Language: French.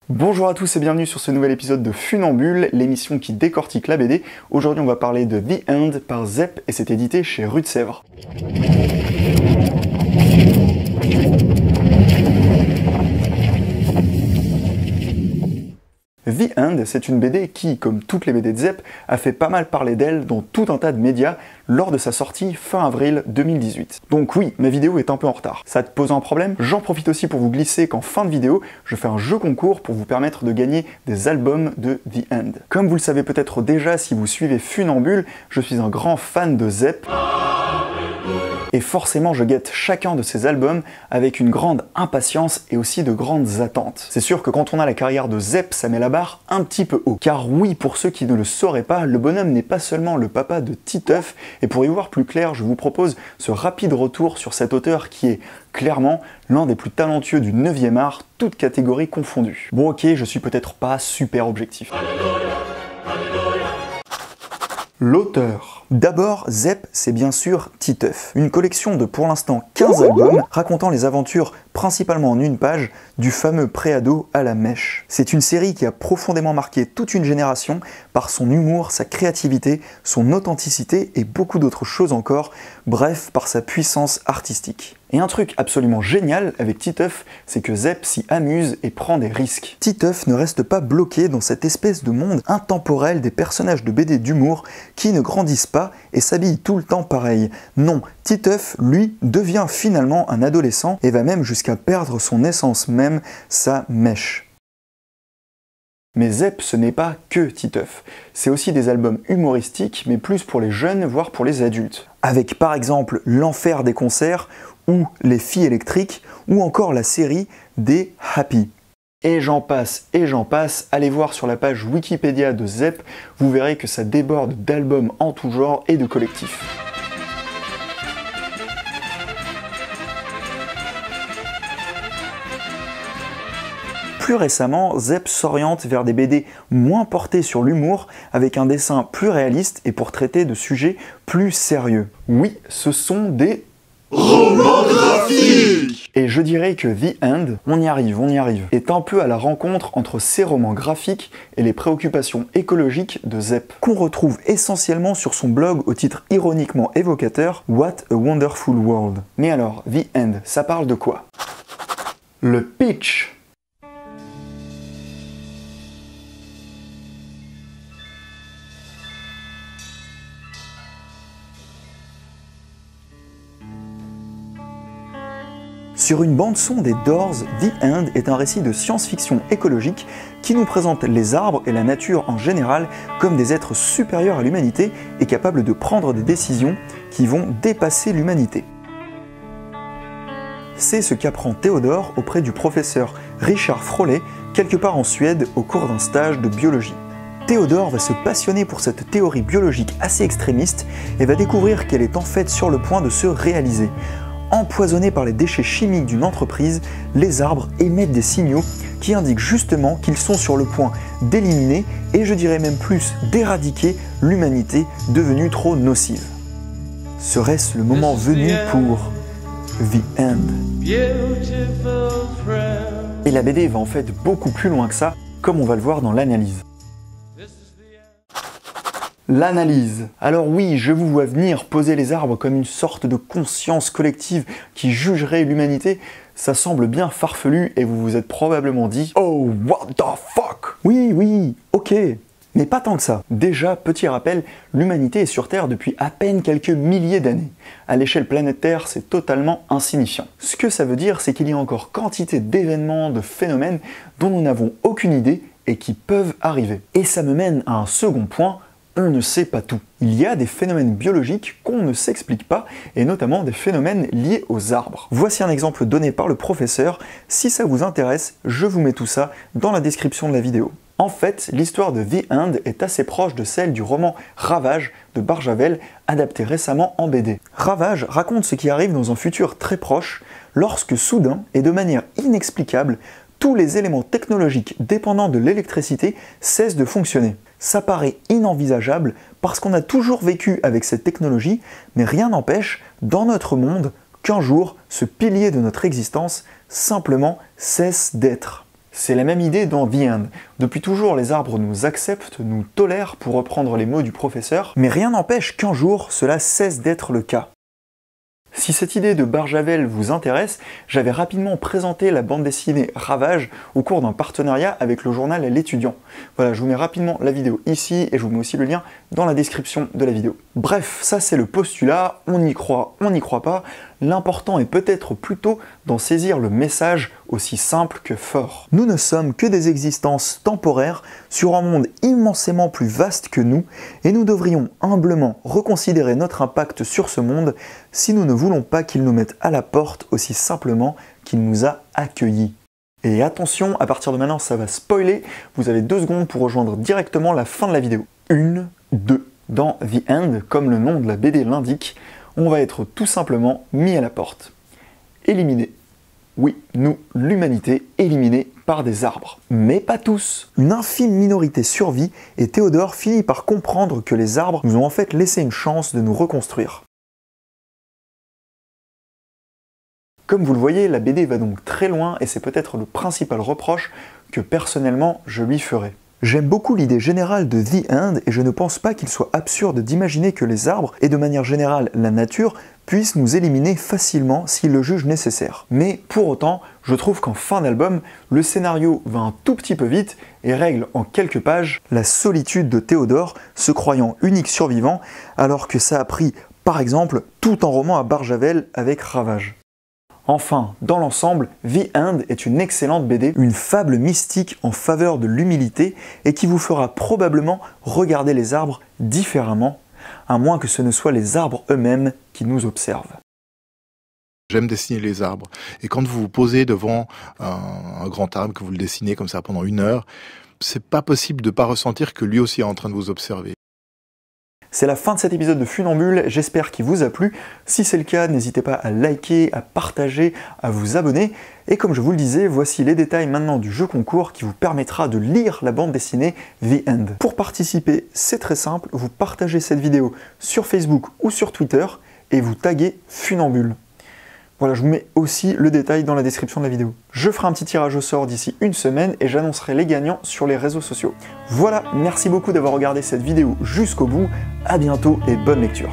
Bonjour à tous et bienvenue sur ce nouvel épisode de Funambule, l'émission qui décortique la BD. Aujourd'hui on va parler de The End par Zep et c'est édité chez Rue de Sèvres. The End, c'est une BD qui, comme toutes les BD de Zep, a fait pas mal parler d'elle dans tout un tas de médias lors de sa sortie fin avril 2018. Donc oui, ma vidéo est un peu en retard. Ça te pose un problème? J'en profite aussi pour vous glisser qu'en fin de vidéo, je fais un jeu concours pour vous permettre de gagner des albums de The End. Comme vous le savez peut-être déjà si vous suivez Funambule, je suis un grand fan de Zep. Et forcément, je guette chacun de ces albums avec une grande impatience et aussi de grandes attentes. C'est sûr que quand on a la carrière de Zep, ça met la barre un petit peu haut. Car oui, pour ceux qui ne le sauraient pas, le bonhomme n'est pas seulement le papa de Titeuf, et pour y voir plus clair, je vous propose ce rapide retour sur cet auteur qui est clairement l'un des plus talentueux du 9e art, toutes catégories confondues. Bon ok, je suis peut-être pas super objectif. L'auteur. D'abord, Zep, c'est bien sûr Titeuf, une collection de pour l'instant 15 albums racontant les aventures principalement en une page du fameux préado à la mèche. C'est une série qui a profondément marqué toute une génération par son humour, sa créativité, son authenticité et beaucoup d'autres choses encore, bref, par sa puissance artistique. Et un truc absolument génial avec Titeuf, c'est que Zep s'y amuse et prend des risques. Titeuf ne reste pas bloqué dans cette espèce de monde intemporel des personnages de BD d'humour qui ne grandissent pas et s'habillent tout le temps pareil. Non, Titeuf, lui, devient finalement un adolescent et va même jusqu'à perdre son essence même, sa mèche. Mais Zep, ce n'est pas que Titeuf. C'est aussi des albums humoristiques, mais plus pour les jeunes, voire pour les adultes. Avec par exemple L'Enfer des concerts, ou Les filles électriques, ou encore la série des Happy. Et j'en passe, allez voir sur la page Wikipédia de Zep, vous verrez que ça déborde d'albums en tout genre et de collectifs. Plus récemment, Zep s'oriente vers des BD moins portés sur l'humour, avec un dessin plus réaliste et pour traiter de sujets plus sérieux. Oui, ce sont des romans graphiques! Et je dirais que The End, on y arrive, est un peu à la rencontre entre ces romans graphiques et les préoccupations écologiques de Zep, qu'on retrouve essentiellement sur son blog au titre ironiquement évocateur What a Wonderful World. Mais alors, The End, ça parle de quoi? Le pitch. Sur une bande-son des Doors, The End est un récit de science-fiction écologique qui nous présente les arbres et la nature en général comme des êtres supérieurs à l'humanité et capables de prendre des décisions qui vont dépasser l'humanité. C'est ce qu'apprend Théodore auprès du professeur Richard Frollé, quelque part en Suède, au cours d'un stage de biologie. Théodore va se passionner pour cette théorie biologique assez extrémiste et va découvrir qu'elle est en fait sur le point de se réaliser. Empoisonnés par les déchets chimiques d'une entreprise, les arbres émettent des signaux qui indiquent justement qu'ils sont sur le point d'éliminer, et je dirais même plus d'éradiquer, l'humanité devenue trop nocive. Serait-ce le moment venu pour The End? Et la BD va en fait beaucoup plus loin que ça, comme on va le voir dans l'analyse. L'analyse. Alors oui, je vous vois venir poser les arbres comme une sorte de conscience collective qui jugerait l'humanité. Ça semble bien farfelu et vous vous êtes probablement dit « Oh, what the fuck ?» Oui, ok, mais pas tant que ça. Déjà, petit rappel, l'humanité est sur Terre depuis à peine quelques milliers d'années. À l'échelle planétaire, c'est totalement insignifiant. Ce que ça veut dire, c'est qu'il y a encore quantité d'événements, de phénomènes dont nous n'avons aucune idée et qui peuvent arriver. Et ça me mène à un second point. On ne sait pas tout. Il y a des phénomènes biologiques qu'on ne s'explique pas, et notamment des phénomènes liés aux arbres. Voici un exemple donné par le professeur. Si ça vous intéresse, je vous mets tout ça dans la description de la vidéo. En fait, l'histoire de The End est assez proche de celle du roman Ravage de Barjavel, adapté récemment en BD. Ravage raconte ce qui arrive dans un futur très proche, lorsque soudain, et de manière inexplicable, tous les éléments technologiques dépendant de l'électricité cessent de fonctionner. Ça paraît inenvisageable parce qu'on a toujours vécu avec cette technologie, mais rien n'empêche, dans notre monde, qu'un jour, ce pilier de notre existence simplement cesse d'être. C'est la même idée dans The End. Depuis toujours, les arbres nous acceptent, nous tolèrent, pour reprendre les mots du professeur, mais rien n'empêche qu'un jour, cela cesse d'être le cas. Si cette idée de Barjavel vous intéresse, j'avais rapidement présenté la bande dessinée Ravage au cours d'un partenariat avec le journal L'Étudiant. Voilà, je vous mets rapidement la vidéo ici et je vous mets aussi le lien dans la description de la vidéo. Bref, ça c'est le postulat, on y croit, on n'y croit pas. L'important est peut-être plutôt d'en saisir le message aussi simple que fort. Nous ne sommes que des existences temporaires sur un monde immensément plus vaste que nous et nous devrions humblement reconsidérer notre impact sur ce monde si nous ne voulons pas qu'il nous mette à la porte aussi simplement qu'il nous a accueillis. Et attention, à partir de maintenant ça va spoiler, vous avez 2 secondes pour rejoindre directement la fin de la vidéo. 1, 2. Dans The End, comme le nom de la BD l'indique, on va être tout simplement mis à la porte. Éliminés. Oui, nous, l'humanité, éliminée par des arbres. Mais pas tous. Une infime minorité survit et Théodore finit par comprendre que les arbres nous ont en fait laissé une chance de nous reconstruire. Comme vous le voyez, la BD va donc très loin et c'est peut-être le principal reproche que personnellement je lui ferai. J'aime beaucoup l'idée générale de The End et je ne pense pas qu'il soit absurde d'imaginer que les arbres, et de manière générale la nature, puissent nous éliminer facilement s'ils le jugent nécessaire. Mais pour autant, je trouve qu'en fin d'album, le scénario va un tout petit peu vite et règle en quelques pages la solitude de Théodore, se croyant unique survivant, alors que ça a pris, par exemple, tout un roman à Barjavel avec Ravage. Enfin, dans l'ensemble, The End est une excellente BD, une fable mystique en faveur de l'humilité et qui vous fera probablement regarder les arbres différemment, à moins que ce ne soient les arbres eux-mêmes qui nous observent. J'aime dessiner les arbres. Et quand vous vous posez devant un grand arbre, que vous le dessinez comme ça pendant 1 heure, c'est pas possible de ne pas ressentir que lui aussi est en train de vous observer. C'est la fin de cet épisode de Funambule, j'espère qu'il vous a plu. Si c'est le cas, n'hésitez pas à liker, à partager, à vous abonner. Et comme je vous le disais, voici les détails maintenant du jeu concours qui vous permettra de lire la bande dessinée The End. Pour participer, c'est très simple, vous partagez cette vidéo sur Facebook ou sur Twitter et vous taguez Funambule. Voilà, je vous mets aussi le détail dans la description de la vidéo. Je ferai un petit tirage au sort d'ici 1 semaine et j'annoncerai les gagnants sur les réseaux sociaux. Voilà, merci beaucoup d'avoir regardé cette vidéo jusqu'au bout. À bientôt et bonne lecture.